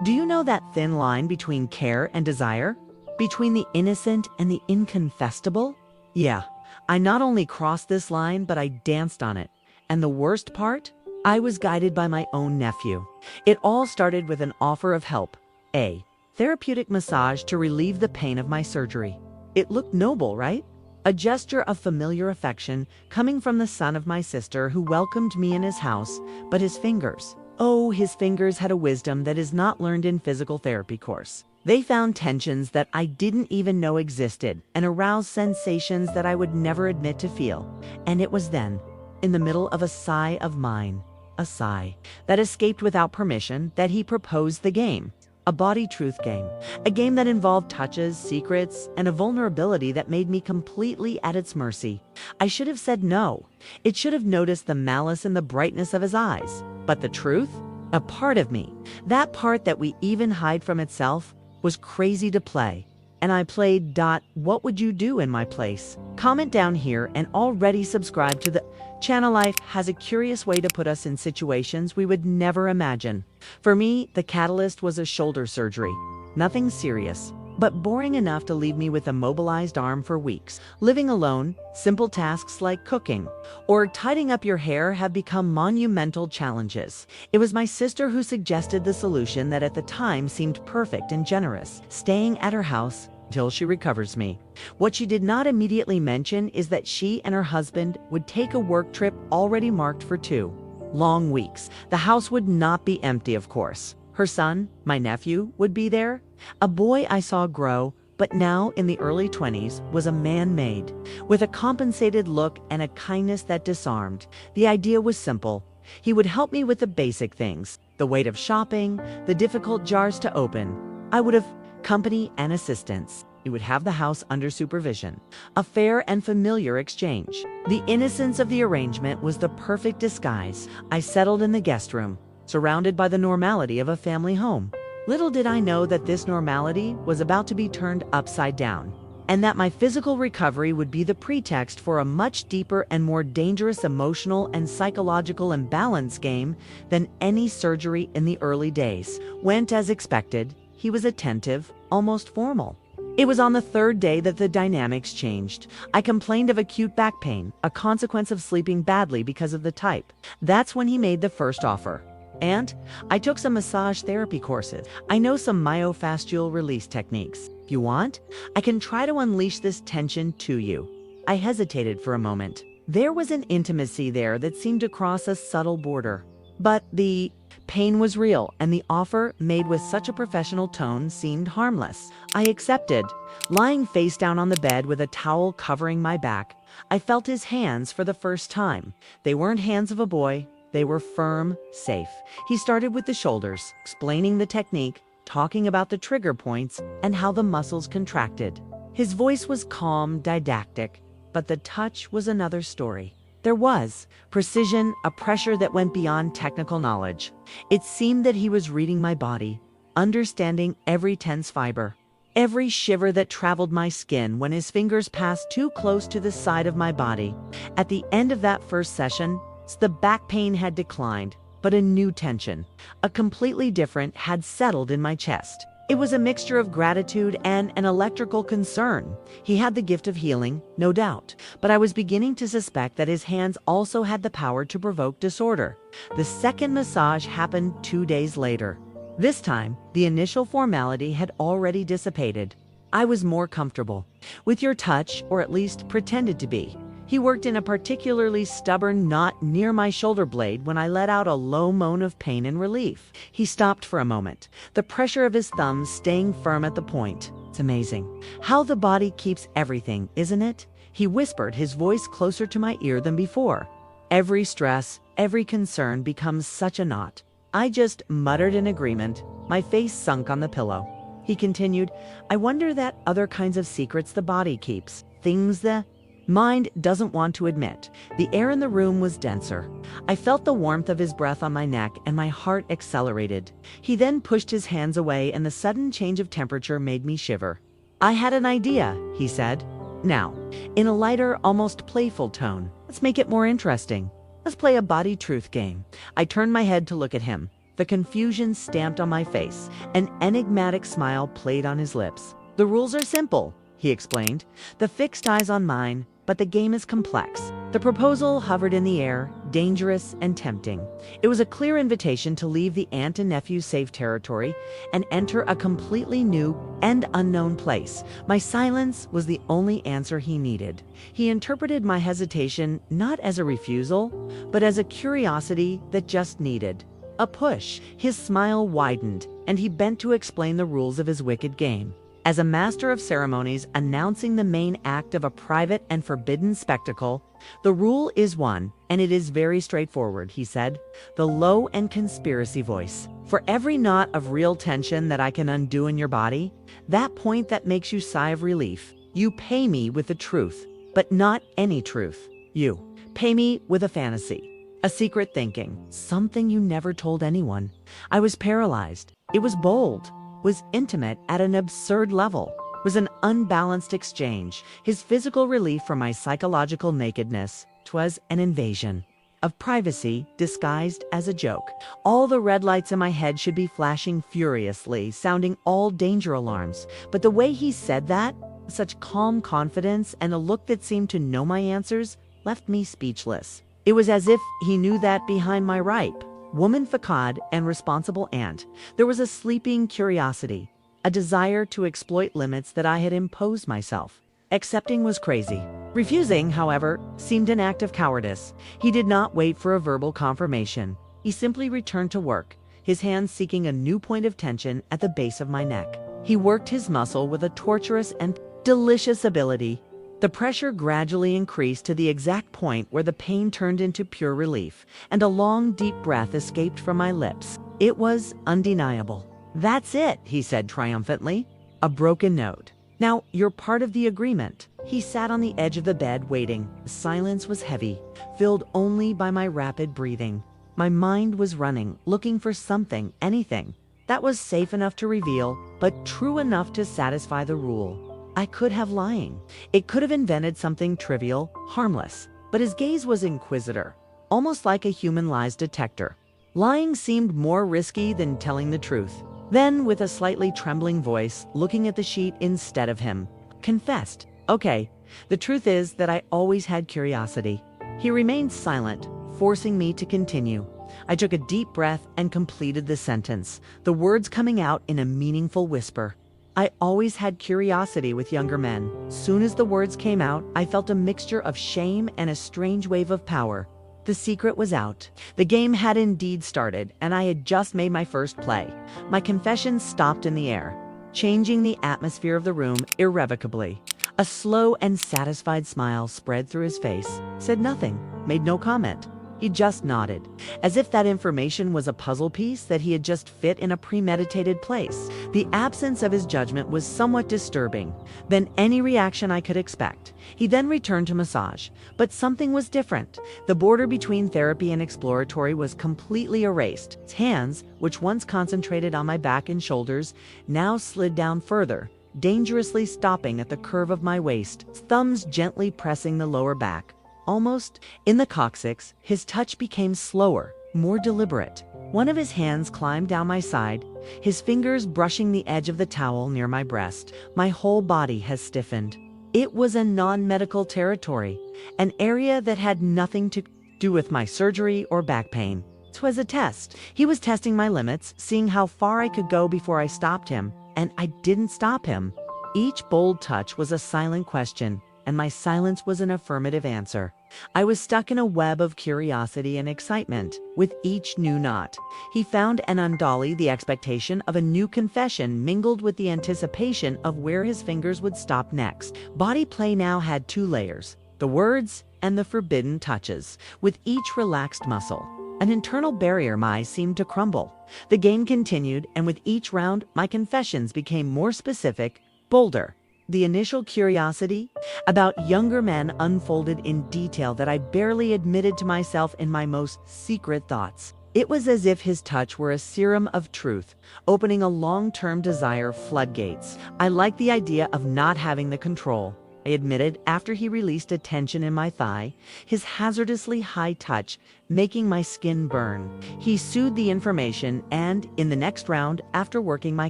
Do you know that thin line between care and desire? Between the innocent and the inconfessable? Yeah, I not only crossed this line, but I danced on it. And the worst part? I was guided by my own nephew. It all started with an offer of help. A therapeutic massage to relieve the pain of my surgery. It looked noble, right? A gesture of familiar affection coming from the son of my sister who welcomed me in his house, but his fingers. Oh, his fingers had a wisdom that is not learned in physical therapy course. They found tensions that I didn't even know existed and aroused sensations that I would never admit to feel. And it was then, in the middle of a sigh of mine, a sigh that escaped without permission, that he proposed the game. A body truth game. A game that involved touches, secrets, and a vulnerability that made me completely at its mercy. I should have said no. It should have noticed the malice in the brightness of his eyes. But the truth? A part of me, that part that we even hide from itself, was crazy to play. And I played. What would you do in my place? Comment down here and already subscribe to the channel. Life has a curious way to put us in situations we would never imagine. For me, the catalyst was a shoulder surgery. Nothing serious, but boring enough to leave me with a mobilized arm for weeks. Living alone, simple tasks like cooking or tidying up your hair have become monumental challenges. It was my sister who suggested the solution that at the time seemed perfect and generous, staying at her house till she recovers me. What she did not immediately mention is that she and her husband would take a work trip already marked for 2 long weeks. The house would not be empty, of course. Her son, my nephew, would be there. A boy I saw grow, but now in the early 20s, was a man made, with a compensated look and a kindness that disarmed. The idea was simple. He would help me with the basic things, the weight of shopping, the difficult jars to open. I would have company and assistance. We would have the house under supervision. A fair and familiar exchange. The innocence of the arrangement was the perfect disguise. I settled in the guest room, surrounded by the normality of a family home. Little did I know that this normality was about to be turned upside down, and that my physical recovery would be the pretext for a much deeper and more dangerous emotional and psychological imbalance game than any surgery in the early days. Went as expected. He was attentive, almost formal. It was on the 3rd day that the dynamics changed. I complained of acute back pain, a consequence of sleeping badly because of the type. That's when he made the first offer. And I took some massage therapy courses. I know some myofascial release techniques. If you want, I can try to unleash this tension to you. I hesitated for a moment. There was an intimacy there that seemed to cross a subtle border. But the pain was real, and the offer, made with such a professional tone, seemed harmless. I accepted. Lying face down on the bed with a towel covering my back, I felt his hands for the first time. They weren't hands of a boy. They were firm, safe. He started with the shoulders, explaining the technique, talking about the trigger points and how the muscles contracted. His voice was calm, didactic, but the touch was another story. There was precision, a pressure that went beyond technical knowledge. It seemed that he was reading my body, understanding every tense fiber, every shiver that traveled my skin when his fingers passed too close to the side of my body. At the end of that first session, the back pain had declined, but a new tension, a completely different, had settled in my chest. It was a mixture of gratitude and an electrical concern. He had the gift of healing, no doubt, but I was beginning to suspect that his hands also had the power to provoke disorder. The second massage happened 2 days later. This time, the initial formality had already dissipated. I was more comfortable with your touch, or at least pretended to be. He worked in a particularly stubborn knot near my shoulder blade when I let out a low moan of pain and relief. He stopped for a moment, the pressure of his thumbs staying firm at the point. It's amazing how the body keeps everything, isn't it? He whispered, his voice closer to my ear than before. Every stress, every concern becomes such a knot. I just muttered in agreement, my face sunk on the pillow. He continued, I wonder that other kinds of secrets the body keeps, things the mind doesn't want to admit. The air in the room was denser. I felt the warmth of his breath on my neck and my heart accelerated. He then pushed his hands away and the sudden change of temperature made me shiver. I had an idea, he said. Now, in a lighter, almost playful tone, let's make it more interesting. Let's play a body truth game. I turned my head to look at him. The confusion stamped on my face. An enigmatic smile played on his lips. "The rules are simple," he explained. "The fixed eyes on mine, but the game is complex." The proposal hovered in the air, dangerous and tempting. It was a clear invitation to leave the aunt and nephew safe territory and enter a completely new and unknown place. My silence was the only answer he needed. He interpreted my hesitation not as a refusal, but as a curiosity that just needed a push. His smile widened, and he bent to explain the rules of his wicked game. As a master of ceremonies announcing the main act of a private and forbidden spectacle, "The rule is one, and it is very straightforward," he said, the low and conspiracy voice. "For every knot of real tension that I can undo in your body, that point that makes you sigh of relief, you pay me with the truth, but not any truth. You pay me with a fantasy, a secret thinking, something you never told anyone." I was paralyzed. It was bold, was intimate at an absurd level, was an unbalanced exchange. His physical relief from my psychological nakedness. 'Twas an invasion of privacy disguised as a joke. All the red lights in my head should be flashing furiously, sounding all danger alarms. But the way he said that, such calm confidence and a look that seemed to know my answers, left me speechless. It was as if he knew that behind my ripe, woman facade and responsible aunt, there was a sleeping curiosity, a desire to exploit limits that I had imposed myself. Accepting was crazy. Refusing, however, seemed an act of cowardice. He did not wait for a verbal confirmation. He simply returned to work, his hands seeking a new point of tension at the base of my neck. He worked his muscle with a torturous and delicious ability. The pressure gradually increased to the exact point where the pain turned into pure relief, and a long, deep breath escaped from my lips. It was undeniable. "That's it," he said triumphantly. A broken note. "Now, you're part of the agreement." He sat on the edge of the bed waiting. The silence was heavy, filled only by my rapid breathing. My mind was running, looking for something, anything, that was safe enough to reveal, but true enough to satisfy the rule. I could have lying. It could have invented something trivial, harmless, but his gaze was inquisitor, almost like a human lies detector. Lying seemed more risky than telling the truth. Then, with a slightly trembling voice, looking at the sheet instead of him, confessed, "Okay, the truth is that I always had curiosity." He remained silent, forcing me to continue. I took a deep breath and completed the sentence, the words coming out in a meaningful whisper. "I always had curiosity with younger men." Soon as the words came out, I felt a mixture of shame and a strange wave of power. The secret was out. The game had indeed started, and I had just made my first play. My confession stopped in the air, changing the atmosphere of the room irrevocably. A slow and satisfied smile spread through his face. Said nothing, made no comment. He just nodded, as if that information was a puzzle piece that he had just fit in a premeditated place. The absence of his judgment was somewhat disturbing than any reaction I could expect. He then returned to massage, but something was different. The border between therapy and exploratory was completely erased. His hands, which once concentrated on my back and shoulders, now slid down further, dangerously stopping at the curve of my waist, his thumbs gently pressing the lower back. Almost in the coccyx, his touch became slower, more deliberate. One of his hands climbed down my side, his fingers brushing the edge of the towel near my breast. My whole body has stiffened. It was a non-medical territory, an area that had nothing to do with my surgery or back pain. 'Twas a test. He was testing my limits, seeing how far I could go before I stopped him, and I didn't stop him. Each bold touch was a silent question, and my silence was an affirmative answer. I was stuck in a web of curiosity and excitement. With each new knot, he found and undolly the expectation of a new confession mingled with the anticipation of where his fingers would stop next. Body play now had two layers, the words and the forbidden touches. With each relaxed muscle, an internal barrier seemed to crumble. The game continued, and with each round, my confessions became more specific, bolder. The initial curiosity about younger men unfolded in detail that I barely admitted to myself in my most secret thoughts. It was as if his touch were a serum of truth, opening a long-term desire floodgates. I liked the idea of not having the control, I admitted after he released a tension in my thigh, his hazardously high touch making my skin burn. He soothed the information and, in the next round, after working my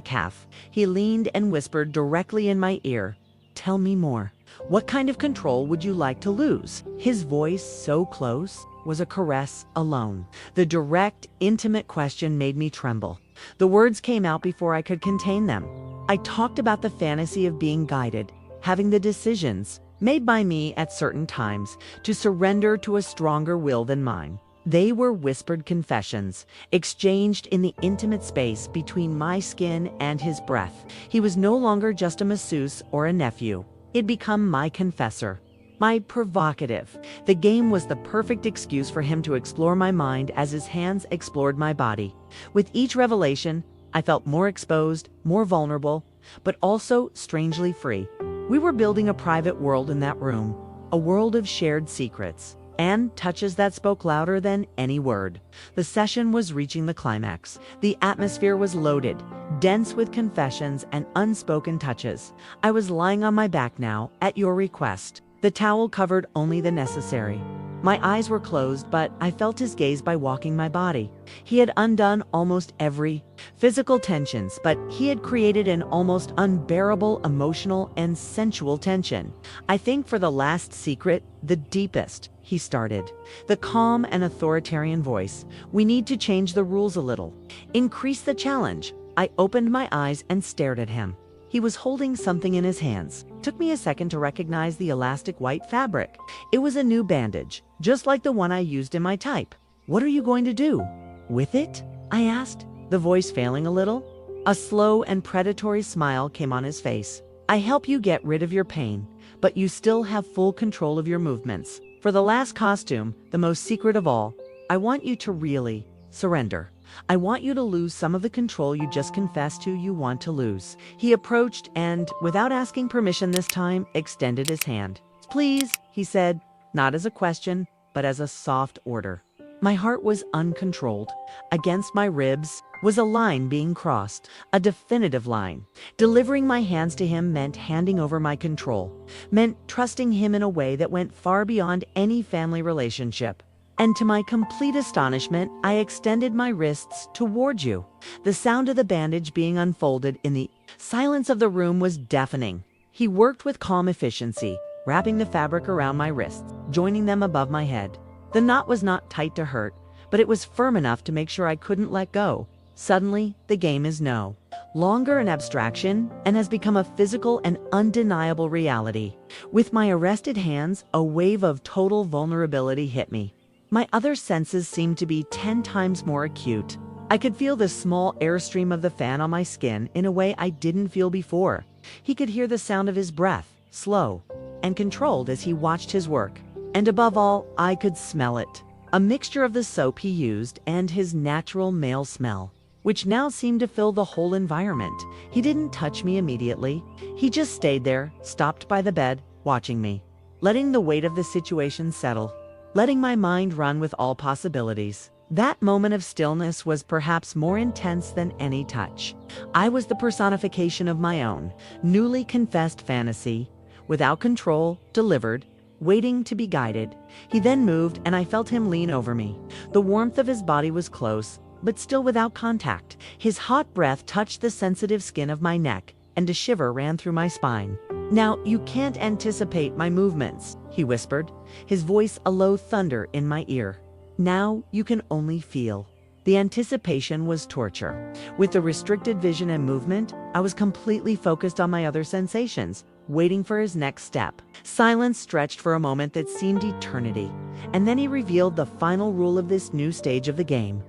calf, he leaned and whispered directly in my ear, "Tell me more. What kind of control would you like to lose?" His voice, so close, was a caress alone. The direct, intimate question made me tremble. The words came out before I could contain them. I talked about the fantasy of being guided, having the decisions, made by me at certain times, to surrender to a stronger will than mine. They were whispered confessions, exchanged in the intimate space between my skin and his breath. He was no longer just a masseuse or a nephew. He'd become my confessor, my provocative. The game was the perfect excuse for him to explore my mind as his hands explored my body. With each revelation, I felt more exposed, more vulnerable, but also strangely free. We were building a private world in that room, a world of shared secrets and touches that spoke louder than any word. The session was reaching the climax. The atmosphere was loaded, dense with confessions and unspoken touches. I was lying on my back now, at your request. The towel covered only the necessary. My eyes were closed, but I felt his gaze by walking my body. He had undone almost every physical tensions, but he had created an almost unbearable emotional and sensual tension. I think for the last secret, the deepest, he started. The calm and authoritarian voice. "We need to change the rules a little. Increase the challenge." I opened my eyes and stared at him. He was holding something in his hands. Took me a second to recognize the elastic white fabric. It was a new bandage, just like the one I used in my type. "What are you going to do with it?" I asked, the voice failing a little. A slow and predatory smile came on his face. "I help you get rid of your pain, but you still have full control of your movements. For the last costume, the most secret of all, I want you to really surrender. I want you to lose some of the control you just confessed to you want to lose." He approached and, without asking permission this time, extended his hand. "Please," he said, not as a question, but as a soft order. My heart was uncontrolled. Against my ribs was a line being crossed, a definitive line. Delivering my hands to him meant handing over my control, meant trusting him in a way that went far beyond any family relationship. And to my complete astonishment, I extended my wrists toward you. The sound of the bandage being unfolded in the silence of the room was deafening. He worked with calm efficiency, wrapping the fabric around my wrists, joining them above my head. The knot was not tight to hurt, but it was firm enough to make sure I couldn't let go. Suddenly, the game is no longer an abstraction and has become a physical and undeniable reality. With my arrested hands, a wave of total vulnerability hit me. My other senses seemed to be 10 times more acute. I could feel the small airstream of the fan on my skin in a way I didn't feel before. He could hear the sound of his breath, slow and controlled as he watched his work. And above all, I could smell it. A mixture of the soap he used and his natural male smell, which now seemed to fill the whole environment. He didn't touch me immediately. He just stayed there, stopped by the bed, watching me, letting the weight of the situation settle, letting my mind run with all possibilities. That moment of stillness was perhaps more intense than any touch. I was the personification of my own, newly confessed fantasy, without control, delivered, waiting to be guided. He then moved and I felt him lean over me. The warmth of his body was close, but still without contact. His hot breath touched the sensitive skin of my neck, and a shiver ran through my spine. "Now, you can't anticipate my movements," he whispered, his voice a low thunder in my ear. "Now you can only feel." The anticipation was torture. With the restricted vision and movement, I was completely focused on my other sensations, waiting for his next step. Silence stretched for a moment that seemed eternity, and then he revealed the final rule of this new stage of the game.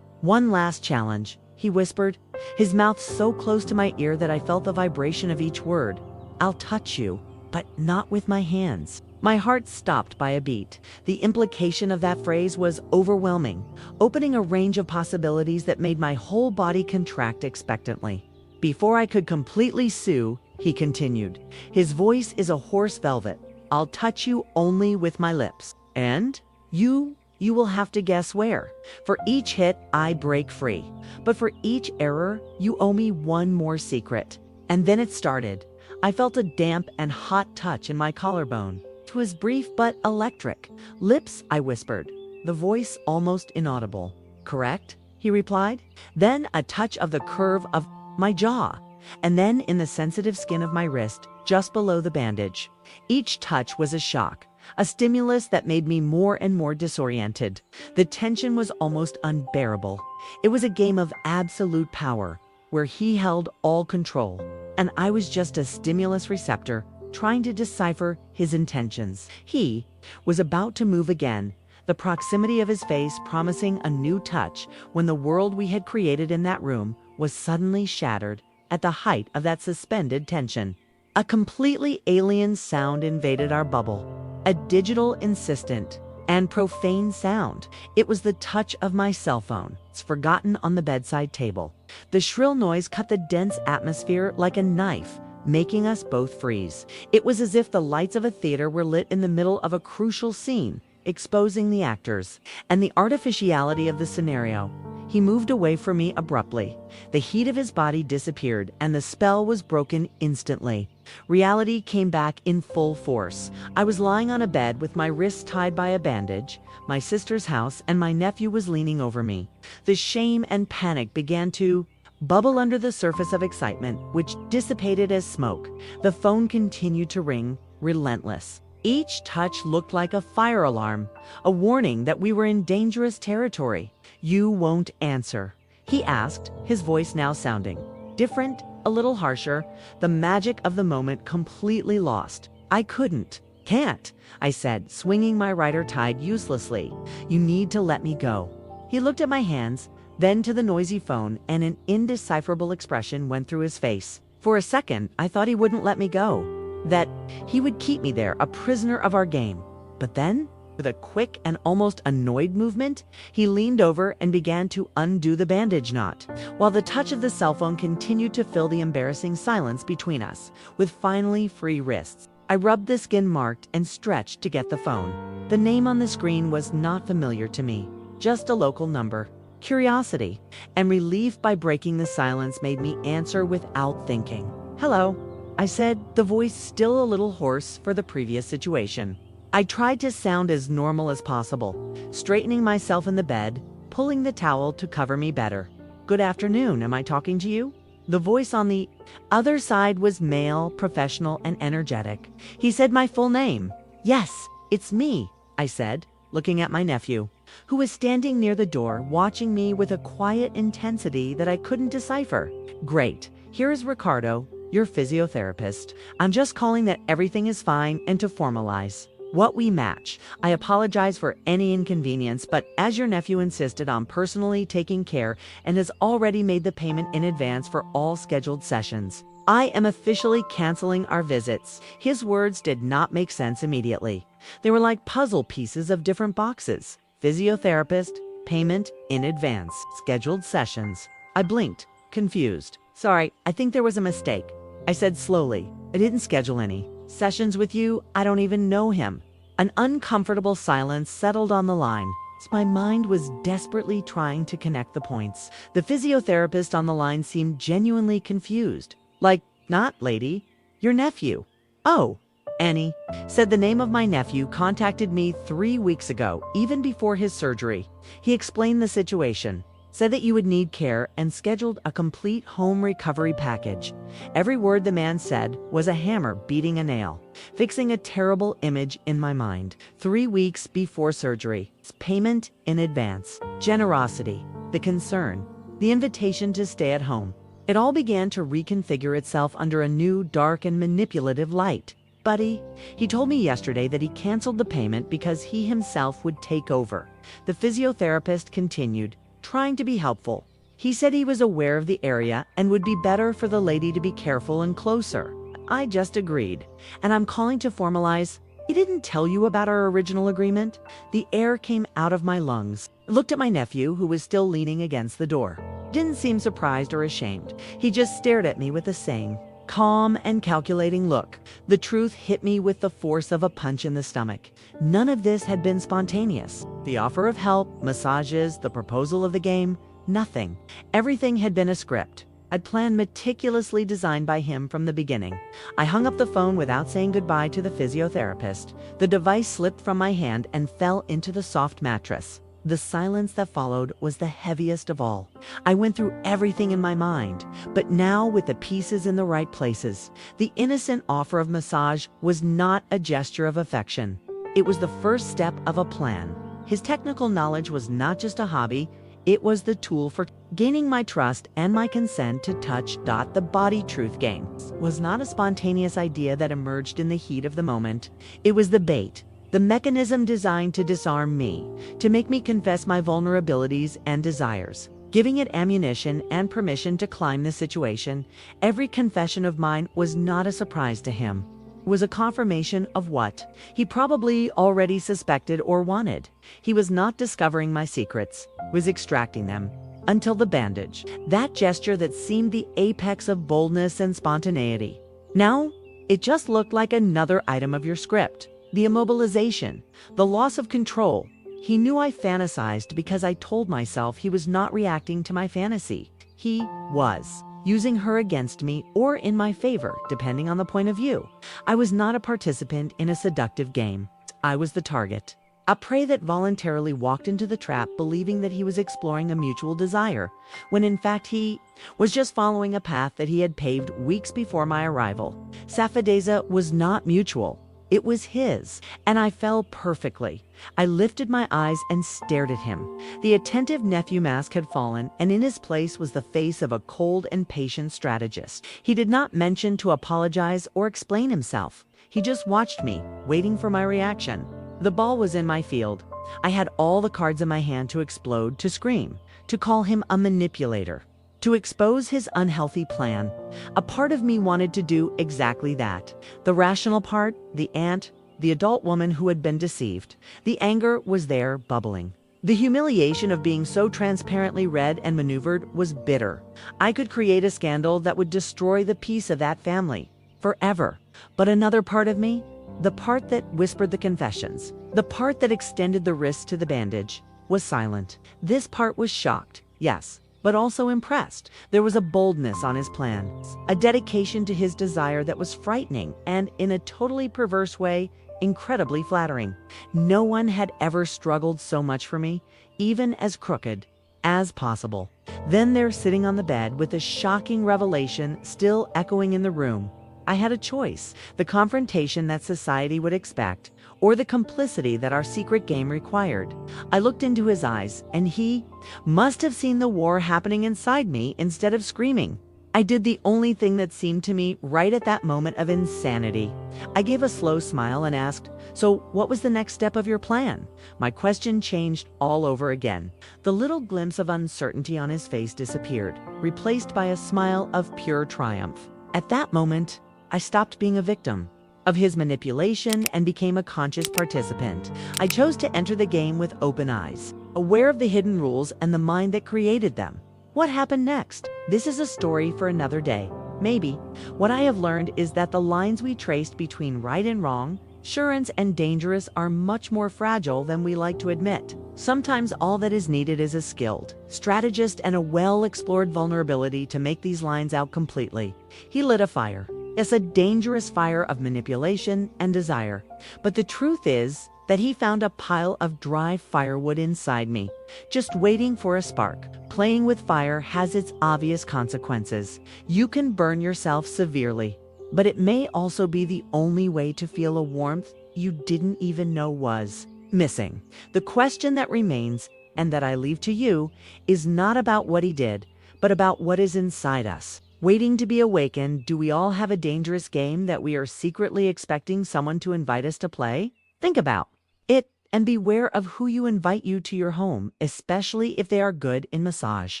"One last challenge," he whispered, his mouth so close to my ear that I felt the vibration of each word. "I'll touch you, but not with my hands." My heart stopped by a beat. The implication of that phrase was overwhelming, opening a range of possibilities that made my whole body contract expectantly. Before I could completely sue, he continued. His voice is a hoarse velvet. "I'll touch you only with my lips. And you will have to guess where. For each hit, I break free. But for each error, you owe me one more secret." And then it started. I felt a damp and hot touch in my collarbone. It was brief but electric. Lips, I whispered, the voice almost inaudible. Correct? He replied. Then a touch of the curve of my jaw, and then in the sensitive skin of my wrist, just below the bandage. Each touch was a shock, a stimulus that made me more and more disoriented. The tension was almost unbearable. It was a game of absolute power, where he held all control, and I was just a stimulus receptor trying to decipher his intentions. He was about to move again, the proximity of his face promising a new touch, when the world we had created in that room was suddenly shattered at the height of that suspended tension. A completely alien sound invaded our bubble, a digital, insistent, and profane sound. It was the touch of my cell phone, it's forgotten on the bedside table. The shrill noise cut the dense atmosphere like a knife, making us both freeze. It was as if the lights of a theater were lit in the middle of a crucial scene, exposing the actors and the artificiality of the scenario. He moved away from me abruptly. The heat of his body disappeared, and the spell was broken instantly. Reality came back in full force. I was lying on a bed with my wrists tied by a bandage, my sister's house, and my nephew was leaning over me. The shame and panic began to bubble under the surface of excitement, which dissipated as smoke. The phone continued to ring, relentless. Each touch looked like a fire alarm, a warning that we were in dangerous territory. "You won't answer?" he asked, his voice now sounding different, a little harsher, the magic of the moment completely lost. "I can't, I said, swinging my rider tied uselessly. "You need to let me go." He looked at my hands, then to the noisy phone, and an indecipherable expression went through his face. For a second, I thought he wouldn't let me go, that he would keep me there, a prisoner of our game. But then, with a quick and almost annoyed movement, he leaned over and began to undo the bandage knot, while the touch of the cell phone continued to fill the embarrassing silence between us. With finally free wrists, I rubbed the skin marked and stretched to get the phone. The name on the screen was not familiar to me, just a local number. Curiosity and relief by breaking the silence made me answer without thinking. "Hello," I said, the voice still a little hoarse for the previous situation. I tried to sound as normal as possible, straightening myself in the bed, pulling the towel to cover me better. "Good afternoon, am I talking to you?" The voice on the other side was male, professional, and energetic. He said my full name. "Yes, it's me," I said, looking at my nephew, who was standing near the door, watching me with a quiet intensity that I couldn't decipher. "Great. Here is Ricardo, your physiotherapist. I'm just calling that everything is fine and to formalize what we match. I apologize for any inconvenience, but as your nephew insisted on personally taking care and has already made the payment in advance for all scheduled sessions, I am officially canceling our visits." His words did not make sense immediately. They were like puzzle pieces of different boxes. Physiotherapist, payment in advance, scheduled sessions. I blinked, confused. "Sorry, I think there was a mistake," I said slowly. "I didn't schedule any sessions with you. I don't even know him." An uncomfortable silence settled on the line. My mind was desperately trying to connect the points. The physiotherapist on the line seemed genuinely confused. "Like, not lady, your nephew." "Oh, Annie," said the name of my nephew, contacted me 3 weeks ago, even before his surgery. He explained the situation, said that you would need care, and scheduled a complete home recovery package. Every word the man said was a hammer beating a nail, fixing a terrible image in my mind. 3 weeks before surgery, payment in advance, generosity, the concern, the invitation to stay at home. It all began to reconfigure itself under a new, dark, and manipulative light. "Buddy," he told me yesterday that he canceled the payment because he himself would take over. The physiotherapist continued, trying to be helpful. He said he was aware of the area and would be better for the lady to be careful and closer. I just agreed, and I'm calling to formalize. "He didn't tell you about our original agreement?" The air came out of my lungs. I looked at my nephew, who was still leaning against the door. Didn't seem surprised or ashamed. He just stared at me with the same calm and calculating look. The truth hit me with the force of a punch in the stomach. None of this had been spontaneous. The offer of help, massages, the proposal of the game, nothing. Everything had been a script. A plan meticulously designed by him from the beginning. I hung up the phone without saying goodbye to the physiotherapist. The device slipped from my hand and fell into the soft mattress. The silence that followed was the heaviest of all. I went through everything in my mind, but now with the pieces in the right places. The innocent offer of massage was not a gesture of affection. It was the first step of a plan. His technical knowledge was not just a hobby, it was the tool for gaining my trust and my consent to touch. The body truth game was not a spontaneous idea that emerged in the heat of the moment. It was the bait, the mechanism designed to disarm me, to make me confess my vulnerabilities and desires, giving it ammunition and permission to climb the situation. Every confession of mine was not a surprise to him. It was a confirmation of what he probably already suspected or wanted. He was not discovering my secrets, was extracting them. Until the bandage, that gesture that seemed the apex of boldness and spontaneity. Now, it just looked like another item of your script. The immobilization, the loss of control. He knew I fantasized because I told myself he was not reacting to my fantasy. He was using her against me or in my favor, depending on the point of view. I was not a participant in a seductive game. I was the target. A prey that voluntarily walked into the trap believing that he was exploring a mutual desire, when in fact he was just following a path that he had paved weeks before my arrival. Safadeza was not mutual. It was his, and I fell perfectly. I lifted my eyes and stared at him. The attentive nephew mask had fallen, and in his place was the face of a cold and patient strategist. He did not mention to apologize or explain himself. He just watched me, waiting for my reaction. The ball was in my field. I had all the cards in my hand to explode, to scream, to call him a manipulator, to expose his unhealthy plan. A part of me wanted to do exactly that. The rational part, the aunt, the adult woman who had been deceived. The anger was there, bubbling. The humiliation of being so transparently read and maneuvered was bitter. I could create a scandal that would destroy the peace of that family, forever. But another part of me, the part that whispered the confessions, the part that extended the wrist to the bandage, was silent. This part was shocked, yes, but also impressed. There was a boldness on his plans, a dedication to his desire that was frightening and, in a totally perverse way, incredibly flattering. No one had ever struggled so much for me, even as crooked as possible. Then there, sitting on the bed with a shocking revelation still echoing in the room, I had a choice: the confrontation that society would expect, or the complicity that our secret game required. I looked into his eyes, and he must have seen the war happening inside me instead of screaming. I did the only thing that seemed to me right at that moment of insanity. I gave a slow smile and asked, "So what was the next step of your plan?" My question changed all over again. The little glimpse of uncertainty on his face disappeared, replaced by a smile of pure triumph. At that moment, I stopped being a victim of his manipulation and became a conscious participant. I chose to enter the game with open eyes, aware of the hidden rules and the mind that created them. What happened next? This is a story for another day. Maybe. What I have learned is that the lines we traced between right and wrong, assurance and dangerous, are much more fragile than we like to admit. Sometimes all that is needed is a skilled strategist and a well-explored vulnerability to make these lines out completely. He lit a fire. It's a dangerous fire of manipulation and desire. But the truth is that he found a pile of dry firewood inside me, just waiting for a spark. Playing with fire has its obvious consequences. You can burn yourself severely, but it may also be the only way to feel a warmth you didn't even know was missing. The question that remains, and that I leave to you, is not about what he did, but about what is inside us, waiting to be awakened. Do we all have a dangerous game that we are secretly expecting someone to invite us to play? Think about it and beware of who you invite you to your home, especially if they are good in massage.